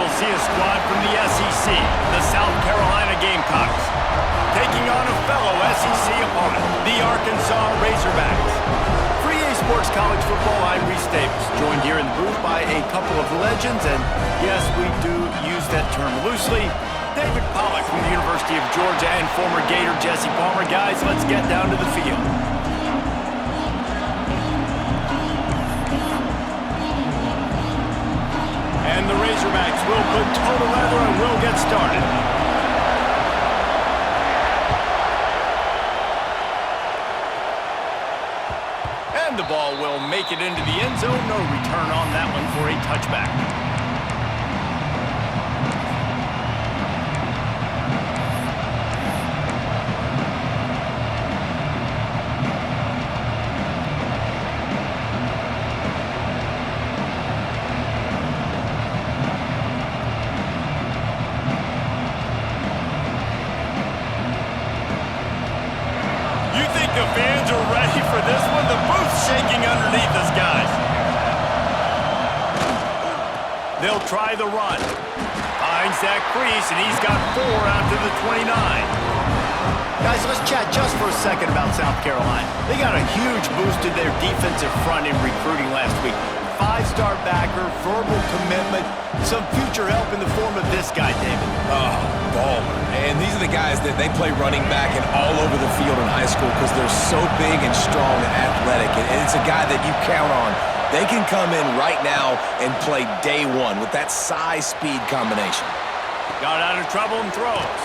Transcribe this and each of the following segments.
we'll see a squad from the SEC, the South Carolina Gamecocks, taking on a fellow SEC opponent, the Arkansas Razorbacks. For EA Sports College Football, I'm Reese Davis, joined here in the booth by a couple of legends, and yes, we do use that term loosely. David Pollack from the University of Georgia and former Gator Jesse Palmer. Guys, let's get down to the field. And the Razorbacks will put total leather and will get started. And the ball will make it into the end zone. No return on that one for a touchback. The fans are ready for this one. The booth's shaking underneath us, guys. They'll try the run. Finds that crease, and he's got 4 out to the 29. Guys, let's chat just for a second about South Carolina. They got a huge boost to their defensive front in recruiting last week. 5-star backer, verbal commitment, some future help in the form of this guy, David. Oh, baller. And these are the guys that they play running back and all over the field in high school because they're so big and strong and athletic. And it's a guy that you count on. They can come in right now and play day one with that size-speed combination. Got out of trouble and throws.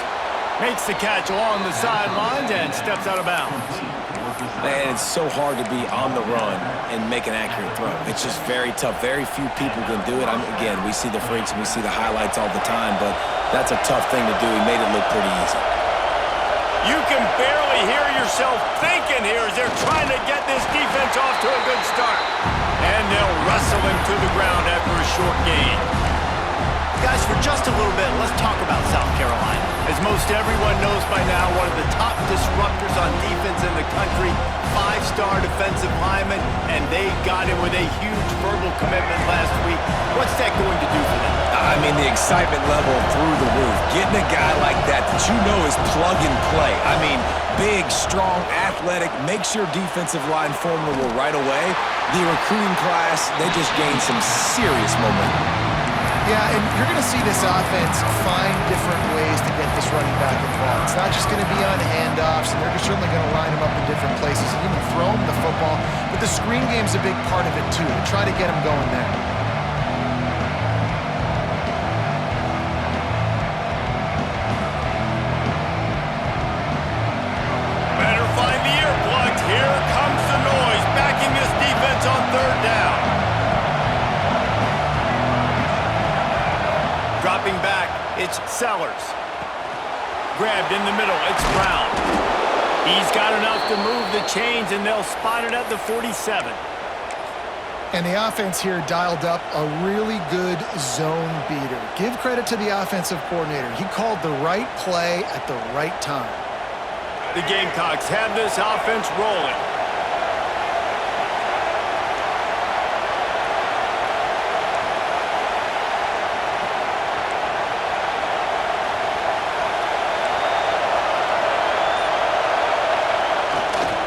Makes the catch along the sidelines and steps out of bounds. Man, it's so hard to be on the run and make an accurate throw. It's just very tough. Very few people can do it. Again, we see the freaks and we see the highlights all the time, but that's a tough thing to do. He made it look pretty easy. You can barely hear yourself thinking here as they're trying to get this defense off to a good start. And they'll wrestle him to the ground after a short gain. Guys, for just a little bit, let's talk about South Carolina. As most everyone knows by now, one of the top disruptors on defense in the country, 5-star defensive lineman, and they got him with a huge verbal commitment last week. What's that going to do for them? I mean, the excitement level through the roof. Getting a guy like that you know is plug and play. I mean, big, strong, athletic, makes your defensive line formidable right away. The recruiting class, they just gained some serious momentum. Yeah, and you're going to see this offense find different ways to get this running back involved. It's not just going to be on handoffs, and they're certainly going to line him up in different places and even throw him the football. But the screen game's a big part of it, too, to try to get him going there. Better find the earplugs. Here comes the noise, backing this defense on 3rd down. Dropping back, it's Sellers. Grabbed in the middle, it's Brown. He's got enough to move the chains, and they'll spot it at the 47. And the offense here dialed up a really good zone beater. Give credit to the offensive coordinator. He called the right play at the right time. The Gamecocks have this offense rolling.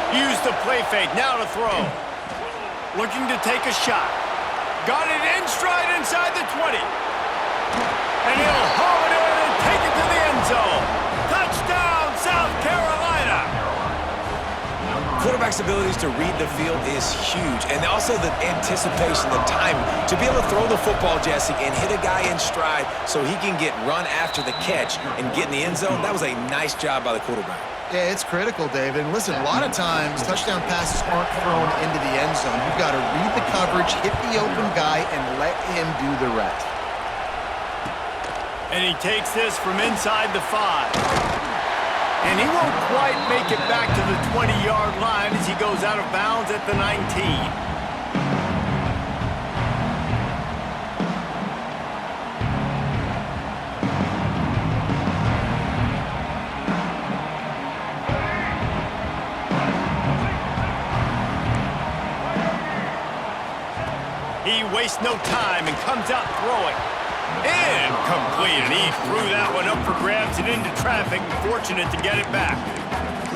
Use the play fake, now to throw. Looking to take a shot. Got it in stride inside the 20. And he'll haul it in and take it to the end zone. Touchdown, South Carolina! Quarterback's abilities to read the field is huge, and also the anticipation, the timing. To be able to throw the football, Jesse, and hit a guy in stride so he can get run after the catch and get in the end zone, that was a nice job by the quarterback. Yeah, it's critical, David. And listen, a lot of times touchdown passes aren't thrown into the end zone. You've got to read the coverage, hit the open guy, and let him do the rest. And he takes this from inside the 5. And he won't quite make it back to the 20-yard line as he goes out of bounds at the 19. He wastes no time and comes out throwing. And Incomplete, and he threw that one up for grabs and into traffic, and fortunate to get it back.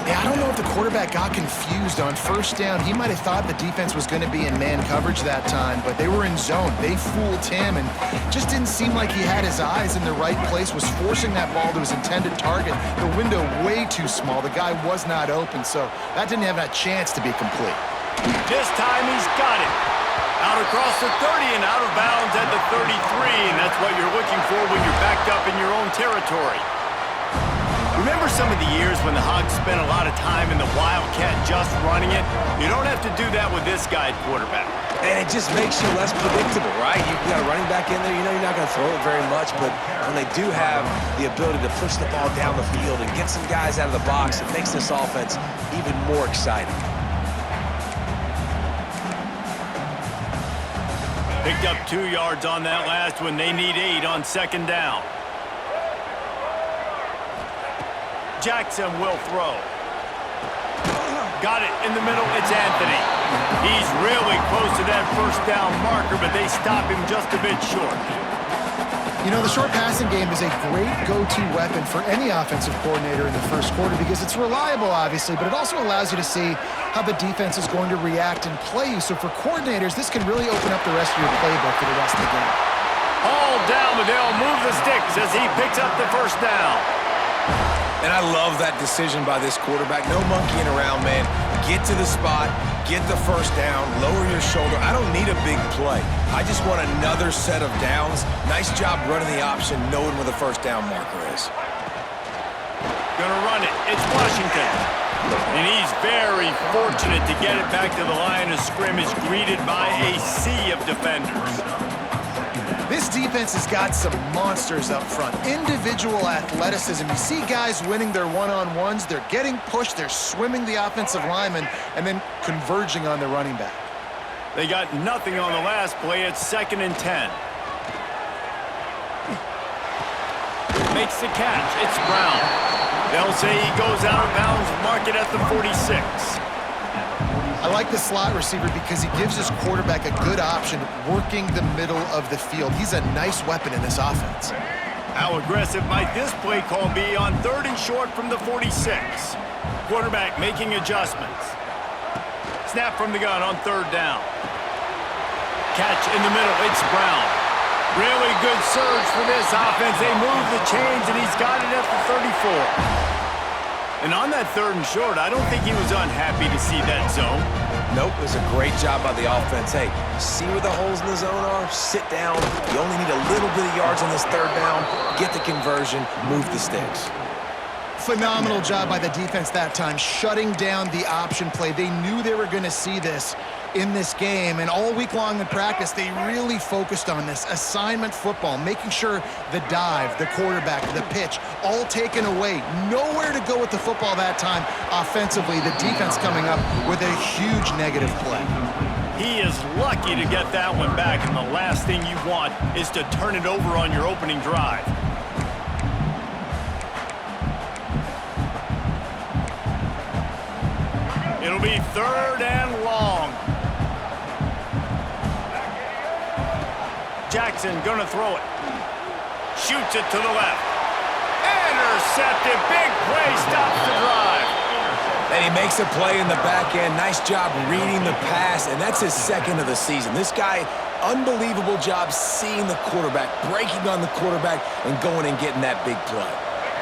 Yeah, I don't know if the quarterback got confused on first down. He might have thought the defense was going to be in man coverage that time, but they were in zone. They fooled him and just didn't seem like he had his eyes in the right place, was forcing that ball to his intended target. The window way too small. The guy was not open, so that didn't have that chance to be complete. This time he's got it. Out across the 30 and out of bounds at the 33, and that's what you're looking for when you're backed up in your own territory. Remember some of the years when the Hogs spent a lot of time in the Wildcat just running it? You don't have to do that with this guy at quarterback. And it just makes you less predictable, right? You've got a running back in there. You know you're not going to throw it very much, but when they do have the ability to push the ball down the field and get some guys out of the box, it makes this offense even more exciting. Picked up 2 yards on that last one. They need 8 on second down. Jackson will throw. Got it in the middle. It's Anthony. He's really close to that first down marker, but they stop him just a bit short. You know, the short passing game is a great go-to weapon for any offensive coordinator in the first quarter because it's reliable, obviously, but it also allows you to see how the defense is going to react and play you. So for coordinators, this can really open up the rest of your playbook for the rest of the game. All down, but they'll move the sticks as he picks up the first down. And I love that decision by this quarterback. No monkeying around, man. Get to the spot, get the first down, lower your shoulder. I don't need a big play. I just want another set of downs. Nice job running the option, knowing where the first down marker is. Gonna run it. It's Washington. And he's very fortunate to get it back to the line of scrimmage, greeted by a sea of defenders. This defense has got some monsters up front. Individual athleticism. You see guys winning their one-on-ones. They're getting pushed. They're swimming the offensive lineman and then converging on the running back. They got nothing on the last play. It's 2nd and 10. Makes the catch. It's Brown. They'll say he goes out of bounds. Mark it at the 46. I like the slot receiver because he gives his quarterback a good option working the middle of the field. He's a nice weapon in this offense. How aggressive might this play call be on 3rd and short from the 46? Quarterback making adjustments. Snap from the gun on 3rd down. Catch in the middle. It's Brown. Really good surge for this offense. They move the chains, and he's got it at the 34. And on that 3rd and short, I don't think he was unhappy to see that zone. Nope, it was a great job by the offense. Hey, see where the holes in the zone are? Sit down. You only need a little bit of yards on this 3rd down. Get the conversion, move the sticks. Phenomenal job by the defense that time, shutting down the option play. They knew they were going to see this in this game, and all week long in practice, they really focused on this assignment football, making sure the dive, the quarterback, the pitch, all taken away. Nowhere to go with the football that time offensively. The defense coming up with a huge negative play. He is lucky to get that one back, and the last thing you want is to turn it over on your opening drive. It'll be 3rd and long. Jackson gonna throw it. Shoots it to the left. Intercepted. Big play. Stops the drive. And he makes a play in the back end. Nice job reading the pass, and that's his 2nd of the season. This guy, unbelievable job seeing the quarterback, breaking on the quarterback, and going and getting that big play.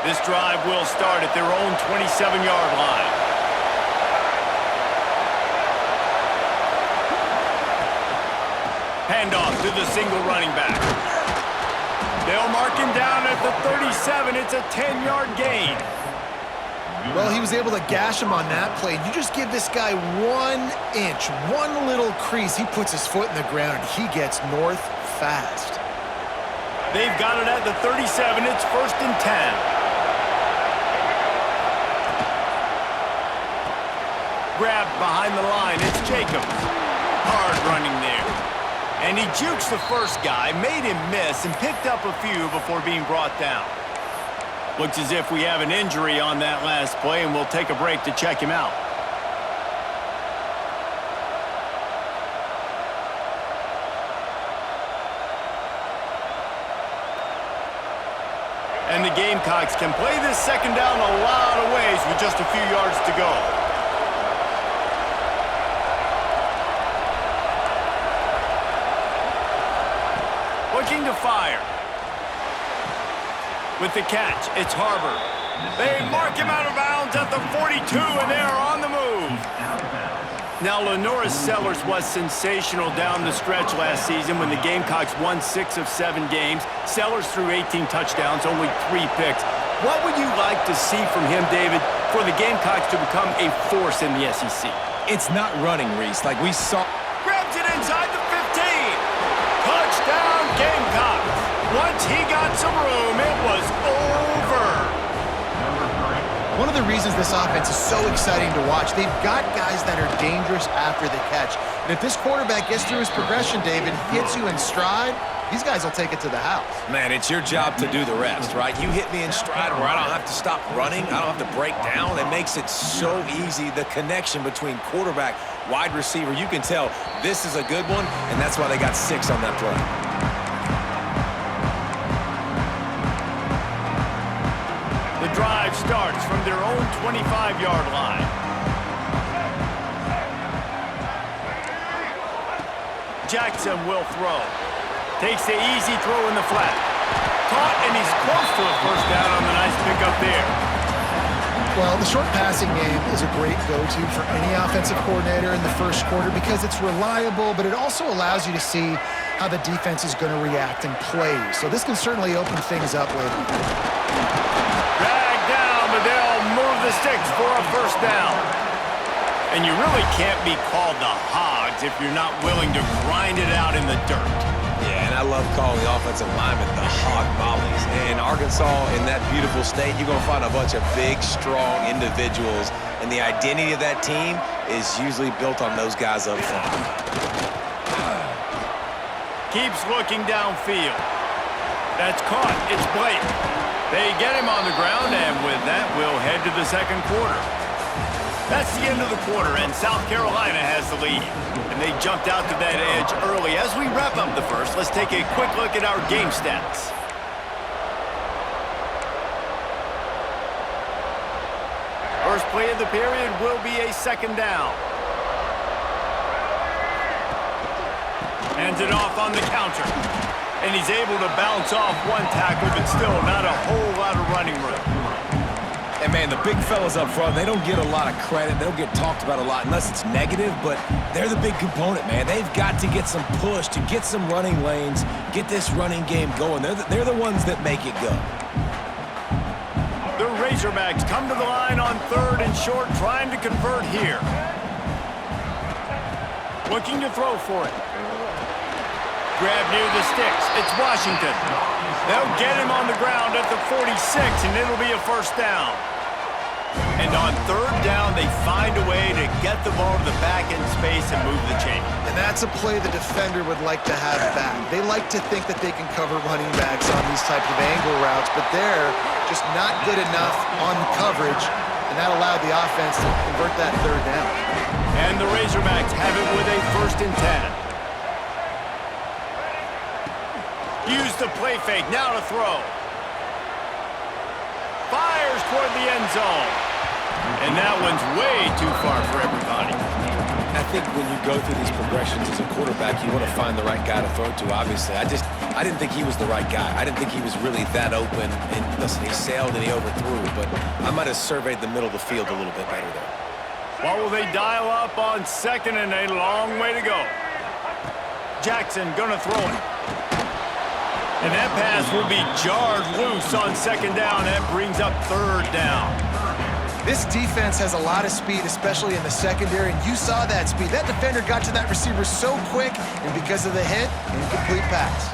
This drive will start at their own 27-yard line. Handoff to the single running back. They'll mark him down at the 37. It's a 10-yard gain. Well, he was able to gash him on that play. You just give this guy 1 inch, one little crease, he puts his foot in the ground, and he gets north fast. They've got it at the 37. It's 1st and 10. Grabbed behind the line. It's Jacobs. Hard running there. And he jukes the first guy, made him miss, and picked up a few before being brought down. Looks as if we have an injury on that last play, and we'll take a break to check him out. And the Gamecocks can play this second down a lot of ways with just a few yards to go. Looking to fire. With the catch, it's Harbor. They mark him out of bounds at the 42, and they are on the move. Now, Lenoris Sellers was sensational down the stretch last season when the Gamecocks won 6 of 7 games. Sellers threw 18 touchdowns, only 3 picks. What would you like to see from him, David, for the Gamecocks to become a force in the SEC? It's not running, Reese, like we saw. Grabs it inside the 15. Touchdown, Gamecocks. Once he got some room, it was over. One of the reasons this offense is so exciting to watch, they've got guys that are dangerous after the catch. And if this quarterback gets through his progression, David, hits you in stride, these guys will take it to the house. Man, it's your job to do the rest, right? You hit me in stride where I don't have to stop running. I don't have to break down. It makes it so easy, the connection between quarterback, wide receiver. You can tell this is a good one, and that's why they got 6 on that play. The drive starts from their own 25-yard line. Jackson will throw. Takes the easy throw in the flat. Caught, and he's close to a first down on the nice pickup there. Well, the short passing game is a great go-to for any offensive coordinator in the first quarter because it's reliable, but it also allows you to see how the defense is going to react and play. So this can certainly open things up later. Dragged down, but they'll move the sticks for a first down. And you really can't be called the Hogs if you're not willing to grind it out in the dirt. Yeah, and I love calling the offensive linemen the hog mollies. In Arkansas, in that beautiful state, you're going to find a bunch of big, strong individuals, and the identity of that team is usually built on those guys up front. Keeps looking downfield. That's caught. It's Blake. They get him on the ground, and with that, we'll head to the second quarter. That's the end of the quarter, and South Carolina has the lead. And they jumped out to that edge early. As we wrap up the first, let's take a quick look at our game stats. First play of the period will be a second down. Hands it off on the counter. And he's able to bounce off one tackle, but still not a whole lot of running room. And, man, the big fellas up front, they don't get a lot of credit. They don't get talked about a lot unless it's negative, but they're the big component, man. They've got to get some push, to get some running lanes, get this running game going. They're the ones that make it go. The Razorbacks come to the line on 3rd and short, trying to convert here. Looking to throw for it. Grab near the sticks. It's Washington. They'll get him on the ground at the 46, and it'll be a first down. And on 3rd down, they find a way to get the ball to the back end space and move the chain. And that's a play the defender would like to have back. They like to think that they can cover running backs on these types of angle routes, but they're just not good enough on coverage, and that allowed the offense to convert that 3rd down. And the Razorbacks have it with a 1st and 10. Use the play fake, now to throw. Fires toward the end zone. And that one's way too far for everybody. I think when you go through these progressions as a quarterback, you want to find the right guy to throw to, obviously. I didn't think he was the right guy. I didn't think he was really that open. And listen, he sailed and he overthrew, but I might have surveyed the middle of the field a little bit better there. What will they dial up on 2nd and a long way to go? Jackson gonna throw it. And that pass will be jarred loose on 2nd down. That brings up 3rd down. This defense has a lot of speed, especially in the secondary, and you saw that speed. That defender got to that receiver so quick, and because of the hit, incomplete pass.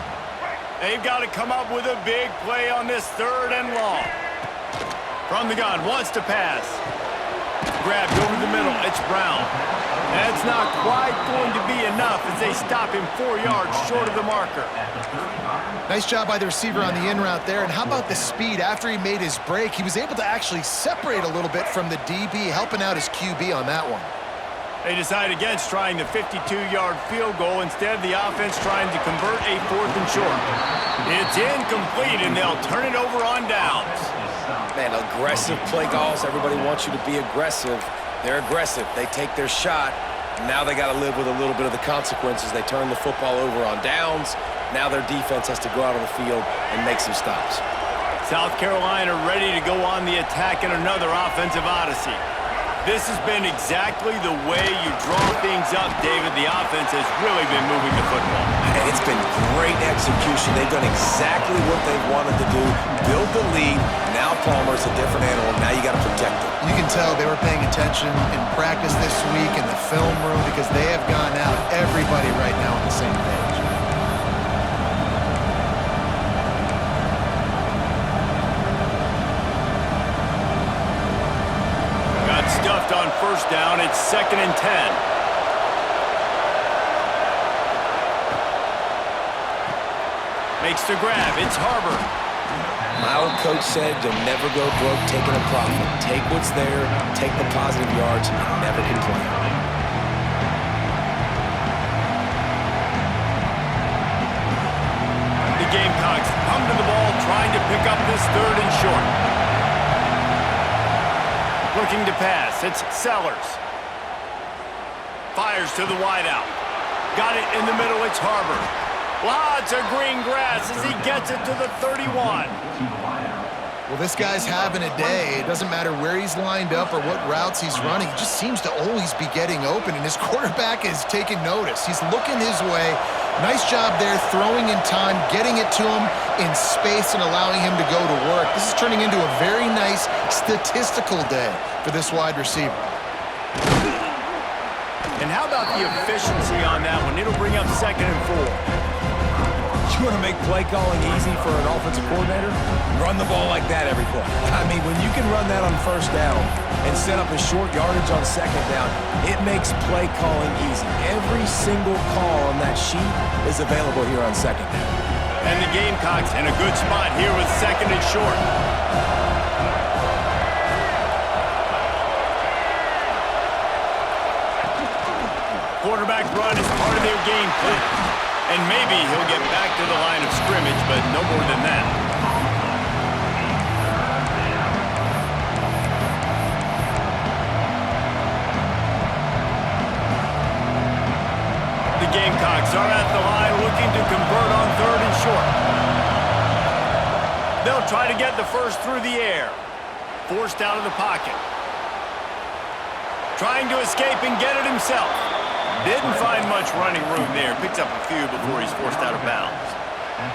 They've got to come up with a big play on this 3rd and long. From the gun, wants to pass. Grabbed over the middle, it's Brown. That's not quite going to be enough as they stop him 4 yards short of the marker. Nice job by the receiver on the in route there. And how about the speed? After he made his break, he was able to actually separate a little bit from the DB, helping out his QB on that one. They decide against trying the 52-yard field goal instead of the offense trying to convert a 4th and short. It's incomplete, and they'll turn it over on downs. Man, aggressive play calls. Everybody wants you to be aggressive. They're aggressive. They take their shot. Now they got to live with a little bit of the consequences. They turn the football over on downs. Now their defense has to go out on the field and make some stops. South Carolina ready to go on the attack in another offensive odyssey. This has been exactly the way you draw things up, David. The offense has really been moving the football. And it's been great execution. They've done exactly what they wanted to do. Build the lead. Now Palmer's a different animal. Now you got to protect him. You can tell they were paying attention in practice this week in the film room because they have gone out, everybody right now on the same page. Stuffed on 1st down. It's 2nd and 10. Makes the grab. It's Harbor. My old coach said you'll never go broke taking a profit. Take what's there, take the positive yards, and never complain. The Gamecocks come to the ball trying to pick up this 3rd and short. Looking to pass, it's Sellers. Fires to the wideout. Got it in the middle, it's Harbor. Lots of green grass as he gets it to the 31. Well, this guy's having a day. It doesn't matter where he's lined up or what routes he's running. He just seems to always be getting open, and his quarterback is taking notice. He's looking his way. Nice job there, throwing in time, getting it to him in space and allowing him to go to work. This is turning into a very nice statistical day for this wide receiver. And how about the efficiency on that one? It'll bring up 2nd and 4. You want to make play calling easy for an offensive coordinator? Run the ball like that every play. I mean, when you can run that on 1st down and set up a short yardage on 2nd down, it makes play calling easy. Every single call on that sheet is available here on 2nd down. And the Gamecocks in a good spot here with 2nd and short. Quarterback run is part of their game plan. And maybe he'll get back to the line of scrimmage, but no more than that. The Gamecocks are at the line looking to convert on 3rd and short. They'll try to get the first through the air. Forced out of the pocket. Trying to escape and get it himself. Didn't find much running room there. Picks up a few before he's forced out of bounds.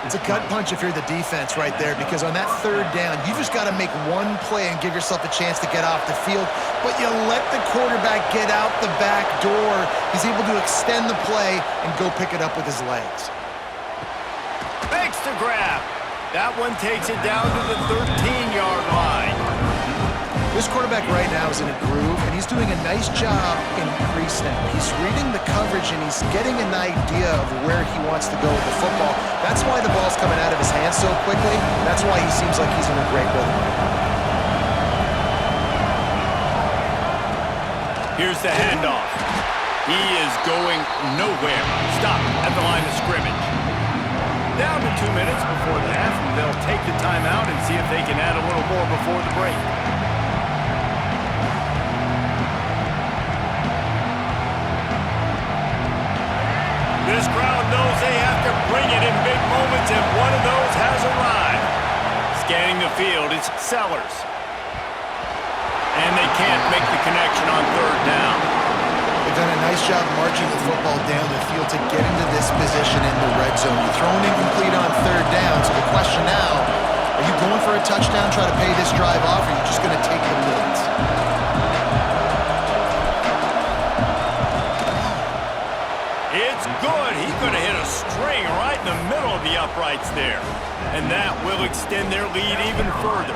It's a gut punch if you're the defense right there, because on that 3rd down, you just got to make one play and give yourself a chance to get off the field, but you let the quarterback get out the back door. He's able to extend the play and go pick it up with his legs. Makes the grab. That one takes it down to the 13-yard line. This quarterback right now is in a groove, and he's doing a nice job in pre-snap. He's reading the coverage, and he's getting an idea of where he wants to go with the football. That's why the ball's coming out of his hands so quickly. That's why he seems like he's in a great rhythm. Here's the handoff. He is going nowhere. Stop at the line of scrimmage. Down to 2 minutes before the half, and they'll take the timeout and see if they can add a little more before the break. This crowd knows they have to bring it in big moments, and one of those has arrived. Scanning the field, it's Sellers. And they can't make the connection on 3rd down. They've done a nice job marching the football down the field to get into this position in the red zone. You're throwing incomplete on 3rd down, so the question now, are you going for a touchdown, try to pay this drive off, or are you just going to take the points? It's good. He could have hit a string right in the middle of the uprights there. And that will extend their lead even further.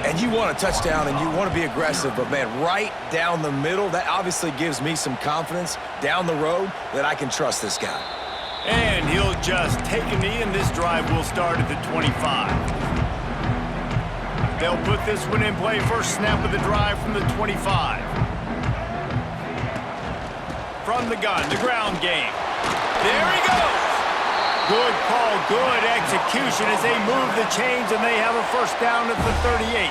And you want a touchdown and you want to be aggressive, but man, right down the middle, that obviously gives me some confidence down the road that I can trust this guy. And he'll just take a knee, and this drive will start at the 25. They'll put this one in play. First snap of the drive from the 25. from the gun, the ground game. There he goes. Good call, good execution as they move the chains and they have a first down at the 38.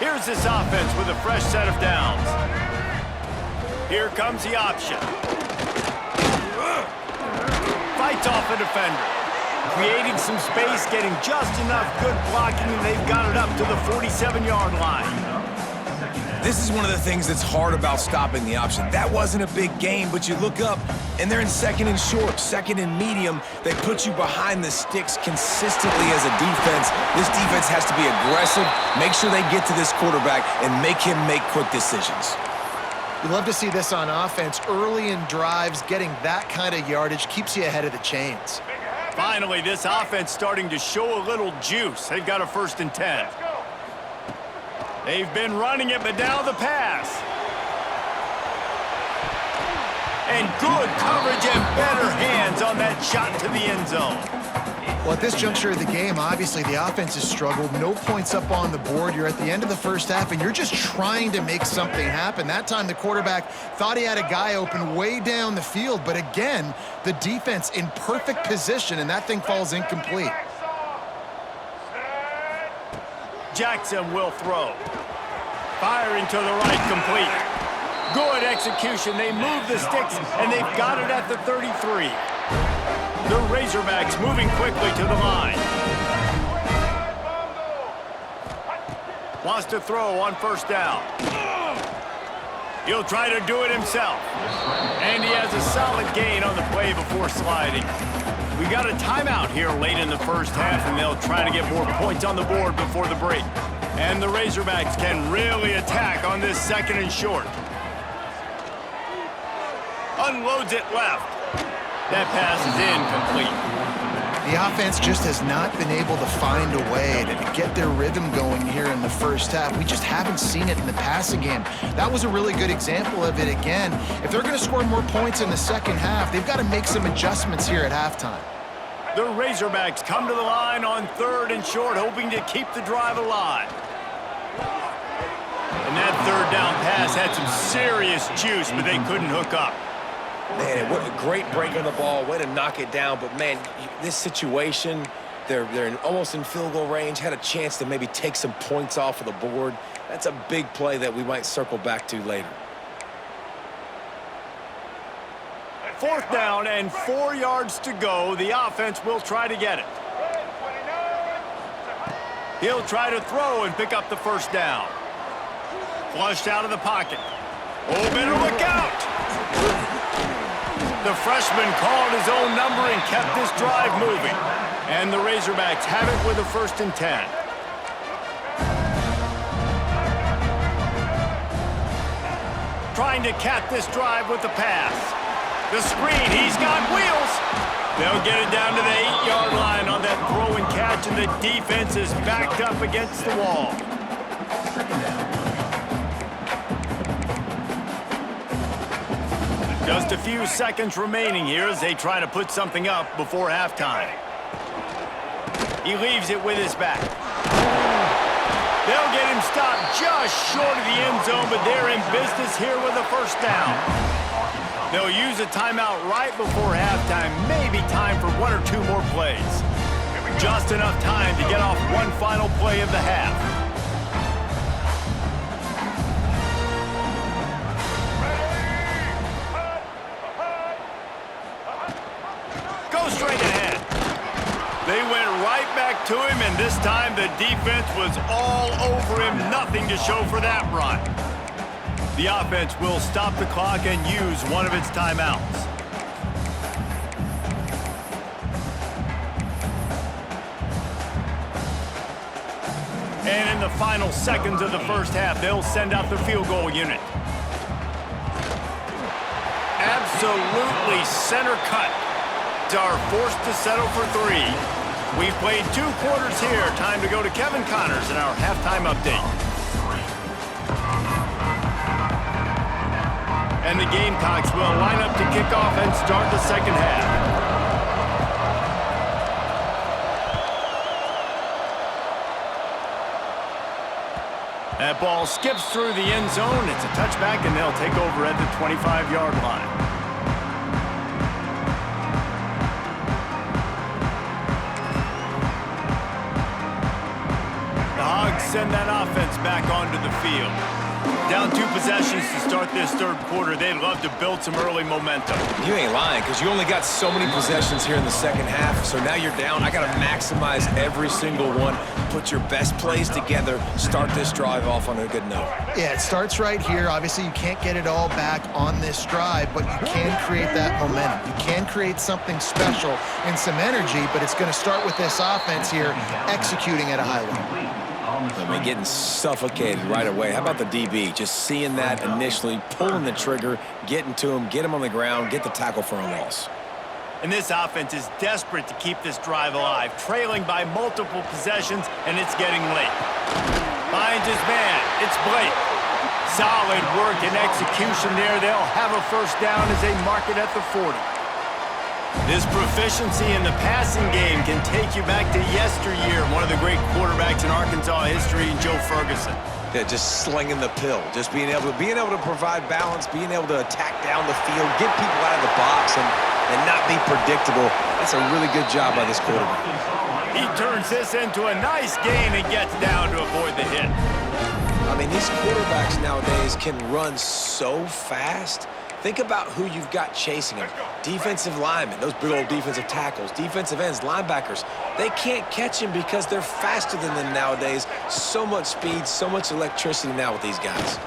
Here's this offense with a fresh set of downs. Here comes the option. Fights off a defender. Creating some space, getting just enough good blocking, and they've got it up to the 47-yard line. This is one of the things that's hard about stopping the option. That wasn't a big game, but you look up, and they're in second and short, second and medium. They put you behind the sticks consistently as a defense. This defense has to be aggressive, make sure they get to this quarterback, and make him make quick decisions. You love to see this on offense. Early in drives, getting that kind of yardage keeps you ahead of the chains. Finally, this offense starting to show a little juice. They've got a 1st and 10. They've been running it, but now the pass. And good coverage and better hands on that shot to the end zone. Well, at this juncture of the game, obviously the offense has struggled. No points up on the board. You're at the end of the first half, and you're just trying to make something happen. That time the quarterback thought he had a guy open way down the field, but again, the defense in perfect position, and that thing falls incomplete. Jackson will throw. Firing to the right, complete. Good execution. They move the sticks, and they've got it at the 33. The Razorbacks moving quickly to the line. Wants to throw on 1st down. He'll try to do it himself. And he has a solid gain on the play before sliding. We got a timeout here late in the first half, and they'll try to get more points on the board before the break. And the Razorbacks can really attack on this 2nd and short. Unloads it left. That pass is incomplete. The offense just has not been able to find a way to get their rhythm going here in the first half. We just haven't seen it in the passing game. That was a really good example of it again. If they're going to score more points in the second half, they've got to make some adjustments here at halftime. The Razorbacks come to the line on 3rd and short, hoping to keep the drive alive. And that 3rd down pass had some serious juice, but they couldn't hook up. Man, what a great break on the ball. Way to knock it down. But, man, this situation, they're almost in field goal range, had a chance to maybe take some points off of the board. That's a big play that we might circle back to later. 4th down and 4 yards to go. The offense will try to get it. He'll try to throw and pick up the 1st down. Flushed out of the pocket. Oh, better look out! The freshman called his own number and kept this drive moving. And the Razorbacks have it with a 1st and 10. Trying to cap this drive with the pass. The screen, he's got wheels. They'll get it down to the 8-yard line on that throw and catch, and the defense is backed up against the wall. Just a few seconds remaining here as they try to put something up before halftime. He leaves it with his back. They'll get him stopped just short of the end zone, but they're in business here with a 1st down. They'll use a timeout right before halftime, maybe time for 1 or 2 more plays. Just enough time to get off one final play of the half. Straight ahead. They went right back to him, and this time the defense was all over him. Nothing to show for that run. The offense will stop the clock and use one of its timeouts. And in the final seconds of the first half, they'll send out the field goal unit. Absolutely center cut. Are forced to settle for 3. We've played 2 quarters here. Time to go to Kevin Connors in our halftime update. And the Gamecocks will line up to kick off and start the second half. That ball skips through the end zone. It's a touchback, and they'll take over at the 25-yard line. The Hogs send that offense back onto the field. Down 2 possessions to start this third quarter. They'd love to build some early momentum. You ain't lying, because you only got so many possessions here in the second half, so now you're down. I got to maximize every single one, put your best plays together, start this drive off on a good note. Yeah, it starts right here. Obviously, you can't get it all back on this drive, but you can create that momentum. You can create something special and some energy, but it's going to start with this offense here executing at a high level. I mean, getting suffocated right away. How about the DB? Just seeing that initially, pulling the trigger, getting to him, get him on the ground, get the tackle for a loss. And this offense is desperate to keep this drive alive, trailing by multiple possessions, and it's getting late. Finds his man. It's Blake. Solid work and execution there. They'll have a first down as they mark it at the 40. This proficiency in the passing game can take you back to yesteryear, one of the great quarterbacks in Arkansas history, Joe Ferguson. Yeah, just slinging the pill, just being able to provide balance, being able to attack down the field, get people out of the box, and not be predictable. That's a really good job by this quarterback. He turns this into a nice gain and gets down to avoid the hit. I mean, these quarterbacks nowadays can run so fast. Think about who you've got chasing them. Defensive linemen, those big old defensive tackles, defensive ends, linebackers. They can't catch him because they're faster than them nowadays. So much speed, so much electricity now with these guys.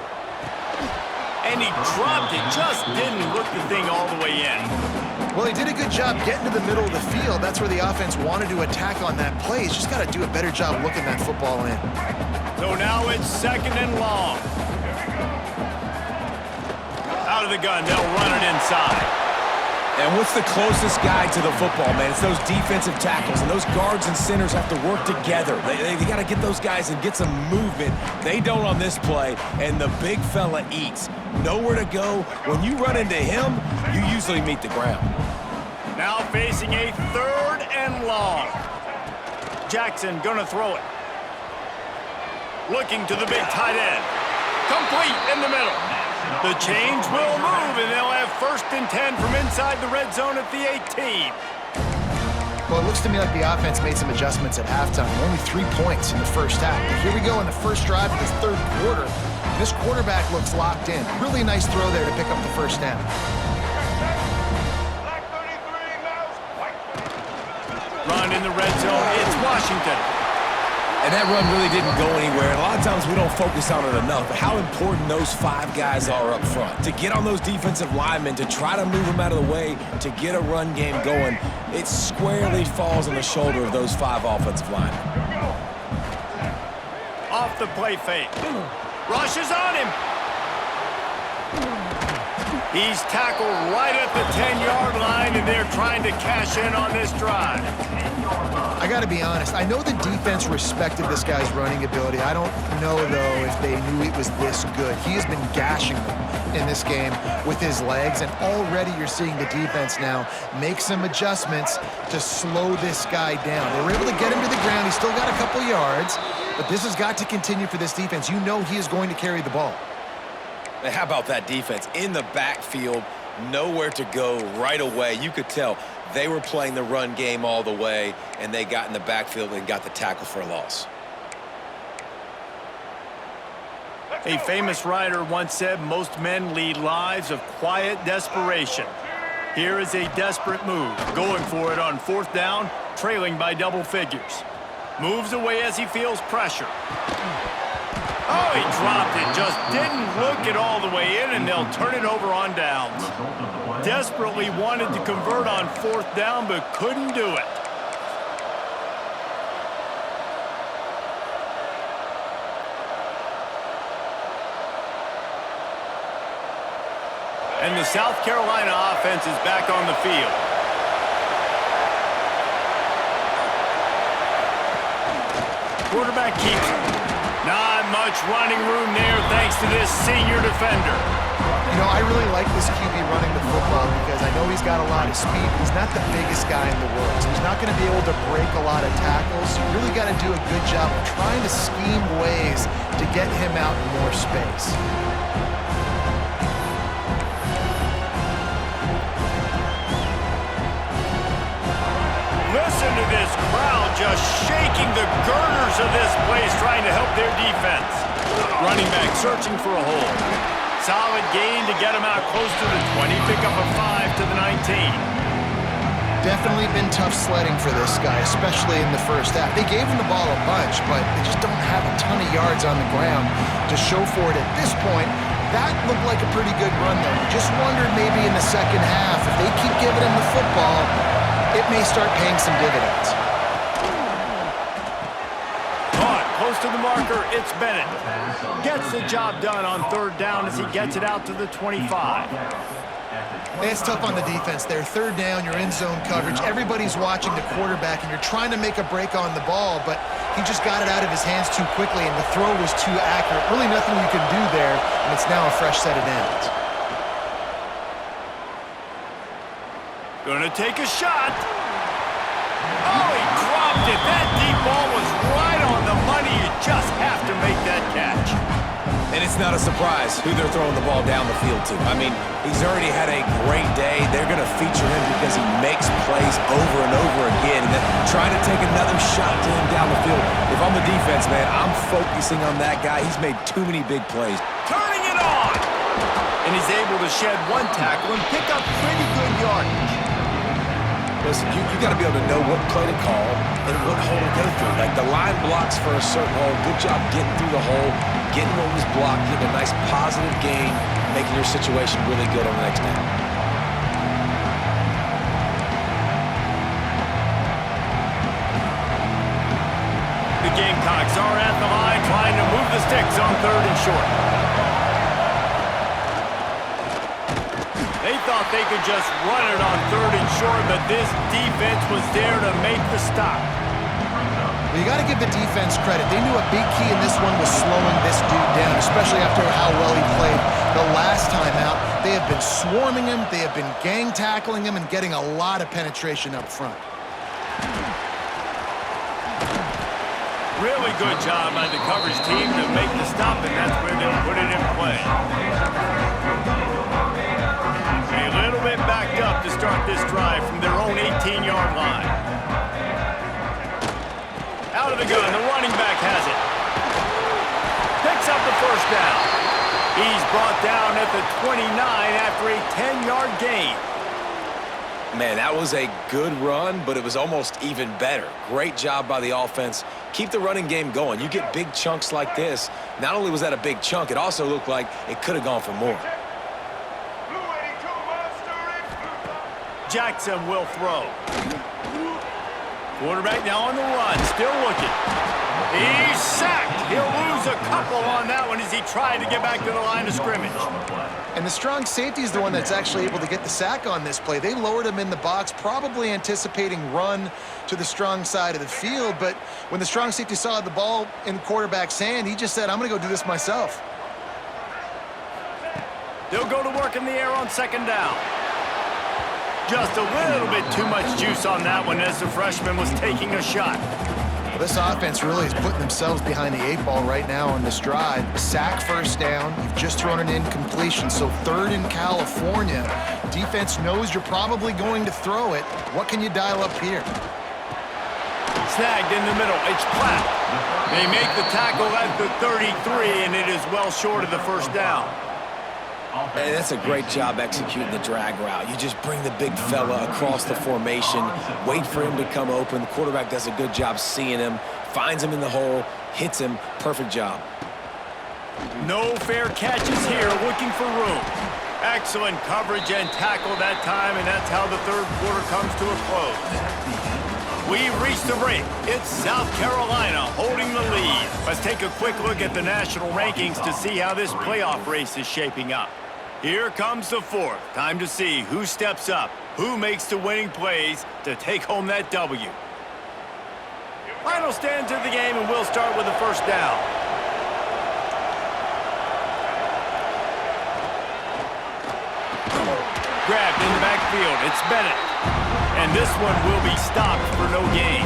And he dropped it, just didn't look the thing all the way in. Well, he did a good job getting to the middle of the field. That's where the offense wanted to attack on that play. He's just got to do a better job looking that football in. So now it's 2nd and long. Out of the gun, they'll run it inside. And what's the closest guy to the football, man? It's those defensive tackles, and those guards and centers have to work together. They got to get those guys and get some movement. They don't on this play, and the big fella eats. Nowhere to go. When you run into him, you usually meet the ground. Now facing a 3rd and long. Jackson gonna throw it. Looking to the big tight end. Complete in the middle. The chains will move, and they'll have 1st and 10 from inside the red zone at the 18. Well, it looks to me like the offense made some adjustments at halftime. Only 3 points in the first half. But here we go in the first drive of this third quarter. This quarterback looks locked in. Really nice throw there to pick up the first down. Run in the red zone. It's Washington. And that run really didn't go anywhere. And a lot of times we don't focus on it enough, but how important those 5 guys are up front. To get on those defensive linemen, to try to move them out of the way, to get a run game going, it squarely falls on the shoulder of those 5 offensive linemen. Off the play fake. Rush is on him. He's tackled right at the 10-yard line, and they're trying to cash in on this drive. I got to be honest. I know the defense respected this guy's running ability. I don't know, though, if they knew he was this good. He has been gashing them in this game with his legs, and already you're seeing the defense now make some adjustments to slow this guy down. They were able to get him to the ground. He's still got a couple yards, but this has got to continue for this defense. You know he is going to carry the ball. And how about that defense? In the backfield, nowhere to go right away. You could tell they were playing the run game all the way, and they got in the backfield and got the tackle for a loss. A famous writer once said, most men lead lives of quiet desperation. Here is a desperate move, going for it on 4th down, trailing by double figures. Moves away as he feels pressure. Oh, he dropped it, just didn't look it all the way in, and they'll turn it over on downs. Desperately wanted to convert on 4th down, but couldn't do it. And the South Carolina offense is back on the field. Quarterback keeps it. Not much running room there thanks to this senior defender. You know, I really like this QB running the football because I know he's got a lot of speed, but he's not the biggest guy in the world. So he's not going to be able to break a lot of tackles. So you really really got to do a good job of trying to scheme ways to get him out in more space. Listen to this crowd just shaking the girders of this place, trying to help their defense. Running back searching for a hole. Solid gain to get him out close to the 20. Pick up a 5 to the 19. Definitely been tough sledding for this guy, especially in the first half. They gave him the ball a bunch, but they just don't have a ton of yards on the ground to show for it at this point. That looked like a pretty good run, though. You just wondered maybe in the second half, if they keep giving him the football, it may start paying some dividends. Caught close to the marker, it's Bennett. Gets the job done on third down as he gets it out to the 25. It's tough on the defense there. Third down, you're in zone coverage. Everybody's watching the quarterback, and you're trying to make a break on the ball, but he just got it out of his hands too quickly, and the throw was too accurate. Really nothing you can do there, and it's now a fresh set of downs. Gonna take a shot. Oh, he dropped it. That deep ball was right on the money. You just have to make that catch. And it's not a surprise who they're throwing the ball down the field to. I mean, he's already had a great day. They're going to feature him because he makes plays over and over again. And then trying to take another shot to him down the field. If I'm the defense, man, I'm focusing on that guy. He's made too many big plays. Turning it on. And he's able to shed one tackle and pick up pretty good yardage. Listen, you got to be able to know what play to call and what hole to go through. Like, the line blocks for a certain hole. Good job getting through the hole, getting what was blocked, getting a nice positive gain, making your situation really good on the next down. The Gamecocks are at the line trying to move the sticks on third and short. They thought they could just run it on third and short, but this defense was there to make the stop. Well, you got to give the defense credit. They knew a big key in this one was slowing this dude down, especially after how well he played the last time out. They have been swarming him, they have been gang tackling him, and getting a lot of penetration up front. Really good job by the coverage team to make the stop, and that's where they'll put it in play. A little bit backed up to start this drive from their own 18-yard line. Out of the gun, the running back has it. Picks up the first down. He's brought down at the 29 after a 10-yard gain. Man, that was a good run, but it was almost even better. Great job by the offense. Keep the running game going. You get big chunks like this. Not only was that a big chunk, it also looked like it could have gone for more. Jackson will throw. Quarterback now on the run, still looking. He's sacked. He'll lose a couple on that one as he tried to get back to the line of scrimmage. And the strong safety is the one that's actually able to get the sack on this play. They lowered him in the box, probably anticipating run to the strong side of the field, but when the strong safety saw the ball in the quarterback's hand, he just said, I'm going to go do this myself. They'll go to work in the air on second down. Just a little bit too much juice on that one as the freshman was taking a shot. Well, this offense really is putting themselves behind the 8 ball right now on this drive. Sack first down. You've just thrown an incompletion, so third in California. Defense knows you're probably going to throw it. What can you dial up here? Snagged in the middle. It's Platt. They make the tackle at the 33, and it is well short of the first down. And that's a great job executing the drag route. You just bring the big fella across the formation, wait for him to come open. The quarterback does a good job seeing him, finds him in the hole, hits him. Perfect job. No fair catches here, looking for room. Excellent coverage and tackle that time, and that's how the third quarter comes to a close. We've reached the break. It's South Carolina holding the lead. Let's take a quick look at the national rankings to see how this playoff race is shaping up. Here comes the fourth. Time to see who steps up, who makes the winning plays to take home that W. Final stands of the game, and we'll start with the first down. Grabbed in the backfield. It's Bennett. And this one will be stopped for no gain.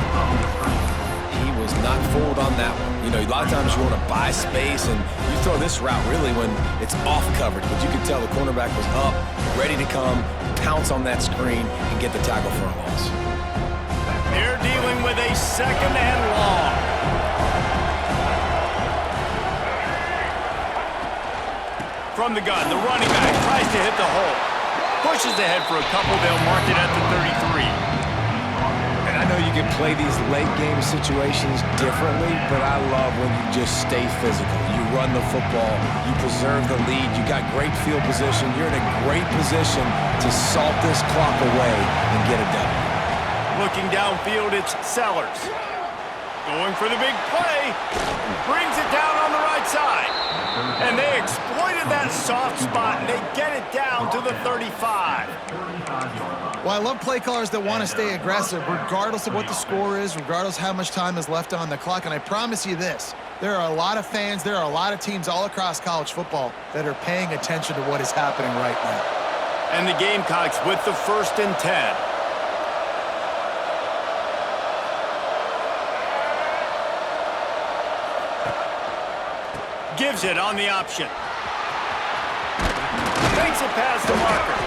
He was not fooled on that one. You know, a lot of times you want to buy space, and you throw this route really when it's off coverage. But you can tell the cornerback was up, ready to come, pounce on that screen, and get the tackle for a loss. They're dealing with a second and long. From the gun, the running back tries to hit the hole. Pushes ahead for a couple. They'll mark it at the 33. And I know you can play these late game situations differently, but I love when you just stay physical. You run the football, you preserve the lead, you got great field position. You're in a great position to salt this clock away and get a W. Looking downfield, it's Sellers. Going for the big play. Brings it down on the right side. And they exploited that soft spot, and they get it down to the 35. Well, I love play callers that want to stay aggressive, regardless of what the score is, regardless how much time is left on the clock. And I promise you this, there are a lot of fans, there are a lot of teams all across college football that are paying attention to what is happening right now. And the Gamecocks with the 1st and 10. Gives it on the option. Makes it past the marker.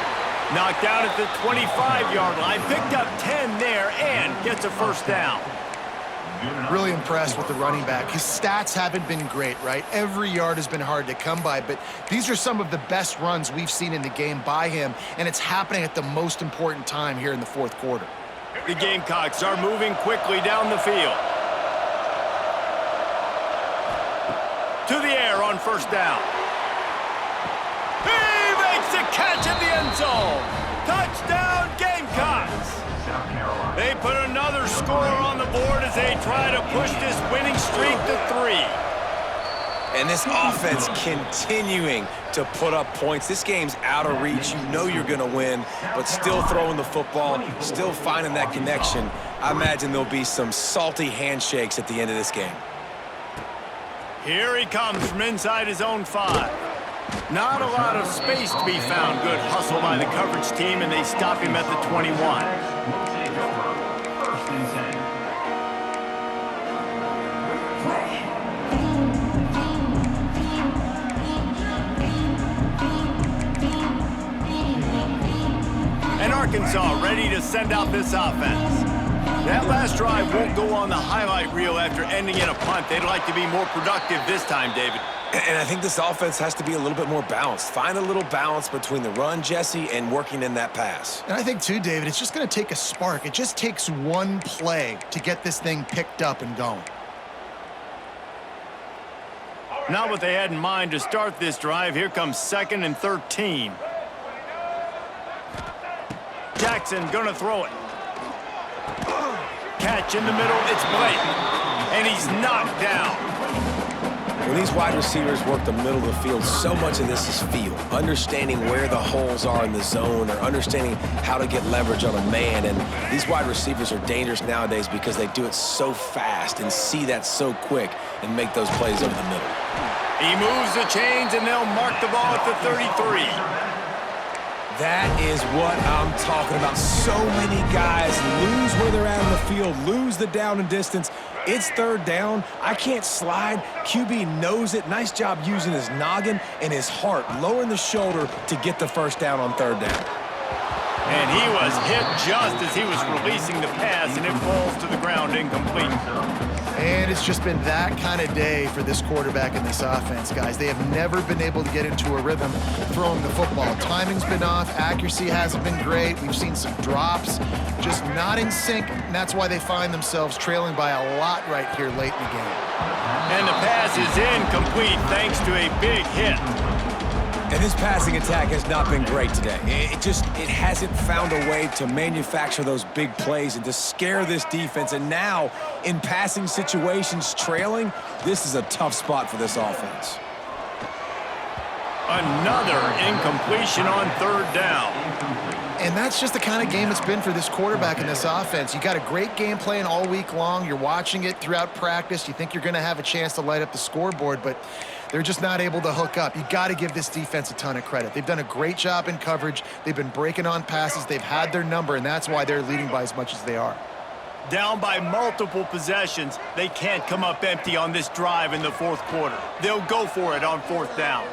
Knocked down at the 25-yard line. Picked up 10 there and gets a first down. Really impressed with the running back. His stats haven't been great, right? Every yard has been hard to come by, but these are some of the best runs we've seen in the game by him, and it's happening at the most important time here in the 4th quarter. The Gamecocks are moving quickly down the field. To the air on first down. He makes the catch in the end zone. Touchdown, Gamecocks. They put another score on the board as they try to push this winning streak to 3. And this offense continuing to put up points. This game's out of reach. You know you're going to win, but still throwing the football, still finding that connection. I imagine there'll be some salty handshakes at the end of this game. Here he comes from inside his own 5. Not a lot of space to be found. Good hustle by the coverage team, and they stop him at the 21. And Arkansas ready to send out this offense. That last drive won't go on the highlight reel after ending in a punt. They'd like to be more productive this time, David. And I think this offense has to be a little bit more balanced. Find a little balance between the run, Jesse, and working in that pass. And I think, too, David, it's just going to take a spark. It just takes one play to get this thing picked up and going. Not what they had in mind to start this drive. Here comes 2nd and 13. Jackson gonna throw it. Catch in the middle, it's Blake. And he's knocked down. When these wide receivers work the middle of the field, so much of this is feel. Understanding where the holes are in the zone, or understanding how to get leverage on a man. And these wide receivers are dangerous nowadays because they do it so fast and see that so quick and make those plays over the middle. He moves the chains, and they'll mark the ball at the 33. That is what I'm talking about. So many guys lose where they're at in the field, lose the down and distance. It's 3rd down. I can't slide. QB knows it. Nice job using his noggin and his heart, lowering the shoulder to get the first down on 3rd down. And he was hit just as he was releasing the pass, and it falls to the ground incomplete. And it's just been that kind of day for this quarterback and this offense, guys. They have never been able to get into a rhythm throwing the football. Timing's been off. Accuracy hasn't been great. We've seen some drops, just not in sync, and that's why they find themselves trailing by a lot right here late in the game. And the pass is incomplete thanks to a big hit. And this passing attack has not been great today. It hasn't found a way to manufacture those big plays and to scare this defense. And now, in passing situations, trailing, this is a tough spot for this offense. Another incompletion on 3rd down. And that's just the kind of game it's been for this quarterback and this offense. You got a great game plan all week long. You're watching it throughout practice. You think you're going to have a chance to light up the scoreboard, but they're just not able to hook up. You got to give this defense a ton of credit. They've done a great job in coverage. They've been breaking on passes. They've had their number, and that's why they're leading by as much as they are. Down by multiple possessions, they can't come up empty on this drive in the fourth quarter. They'll go for it on fourth down.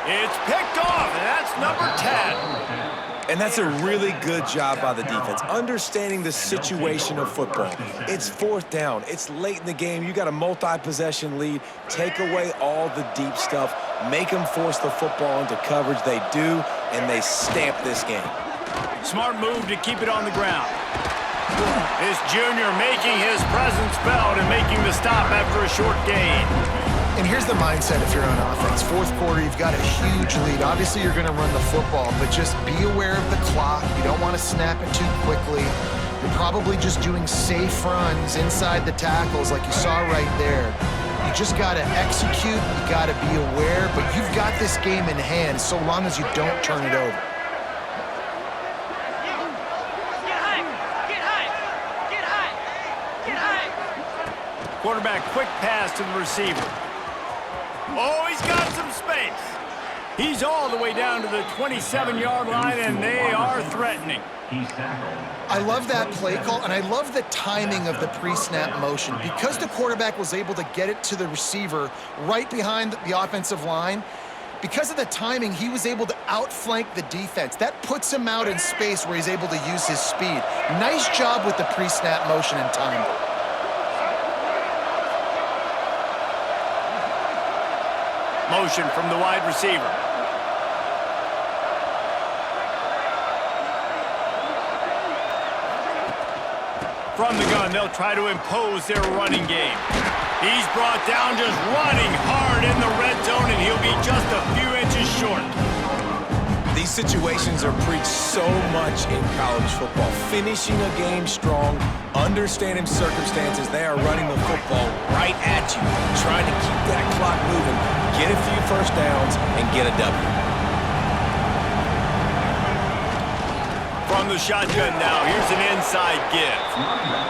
It's picked off, and that's number 10. And that's a really good job by the defense, understanding the situation of football. It's fourth down. It's late in the game. You got a multi-possession lead. Take away all the deep stuff. Make them force the football into coverage. They do, and they stamp this game. Smart move to keep it on the ground. This junior making his presence felt and making the stop after a short gain. And here's the mindset if you're on offense. Fourth quarter, you've got a huge lead. Obviously, you're going to run the football, but just be aware of the clock. You don't want to snap it too quickly. You're probably just doing safe runs inside the tackles like you saw right there. You just got to execute. You got to be aware, but you've got this game in hand so long as you don't turn it over. Quarterback, quick pass to the receiver. Oh, he's got some space. He's all the way down to the 27-yard line, and they are threatening. I love that play call, and I love the timing of the pre-snap motion. Because the quarterback was able to get it to the receiver right behind the offensive line, because of the timing, he was able to outflank the defense. That puts him out in space where he's able to use his speed. Nice job with the pre-snap motion and timing. Motion from the wide receiver. From the gun, they'll try to impose their running game. He's brought down just running hard in the red zone, and he'll be just a few inches short. These situations are preached so much in college football. Finishing a game strong, understanding circumstances. They are running the football right at you, trying to keep that clock moving, get a few first downs, and get a W. From the shotgun now, here's an inside give.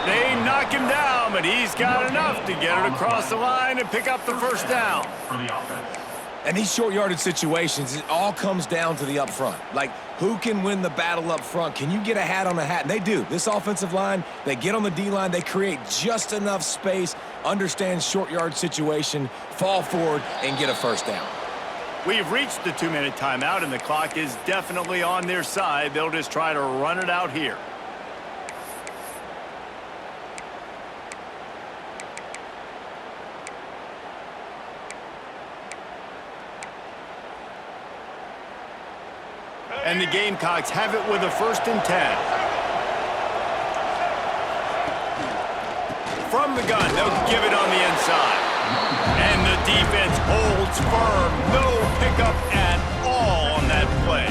They knock him down, but he's got enough to get it across the line and pick up the first down. And these short yardage situations, it all comes down to the up front. Like, who can win the battle up front? Can you get a hat on a hat? And they do. This offensive line, they get on the D-line, they create just enough space, understand short yard situation, fall forward, and get a first down. We've reached the 2-minute timeout, and the clock is definitely on their side. They'll just try to run it out here. And the Gamecocks have it with a 1st and 10. From the gun, they'll give it on the inside. And the defense holds firm. No pickup at all on that play.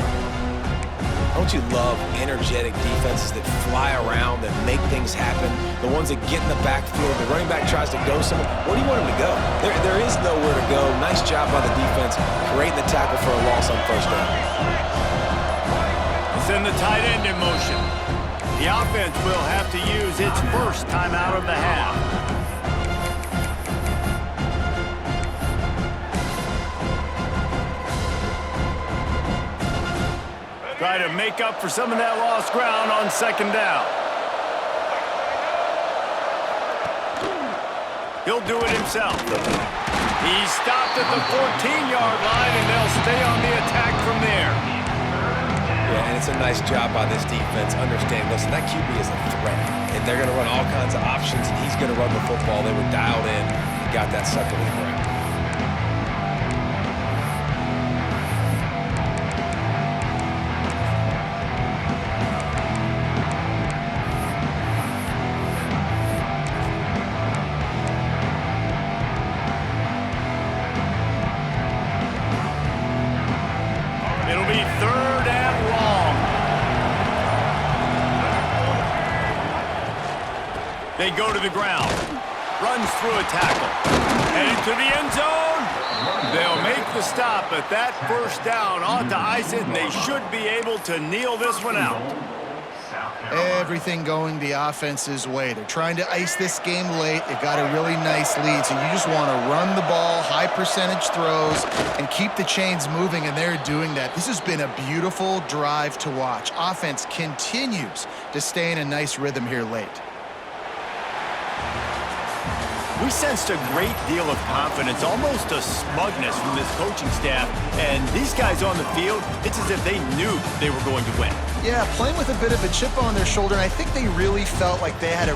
Don't you love energetic defenses that fly around, that make things happen? The ones that get in the backfield, the running back tries to go somewhere. Where do you want him to go? There is nowhere to go. Nice job by the defense, creating the tackle for a loss on first down. Send the tight end in motion. The offense will have to use its first timeout of the half. Try to make up for some of that lost ground on 2nd down. He'll do it himself. He's stopped at the 14-yard line, and they'll stay on the attack from there. Yeah, and it's a nice job by this defense. Understand, listen, that QB is a threat. And they're going to run all kinds of options, and he's going to run the football. They were dialed in and got that sucker to the ground. It'll be 3rd and long. They go to the ground. Runs through a tackle. Headed to the end zone. They'll make the stop, but that first down ought to ice it, and they should be able to kneel this one out. Everything going the offense's way. They're trying to ice this game late. They got a really nice lead, so you just want to run the ball, high percentage throws, and keep the chains moving, and they're doing that. This has been a beautiful drive to watch. Offense continues to stay in a nice rhythm here late. We sensed a great deal of confidence, almost a smugness from this coaching staff. And these guys on the field, it's as if they knew they were going to win. Yeah, playing with a bit of a chip on their shoulder, and I think they really felt like they had a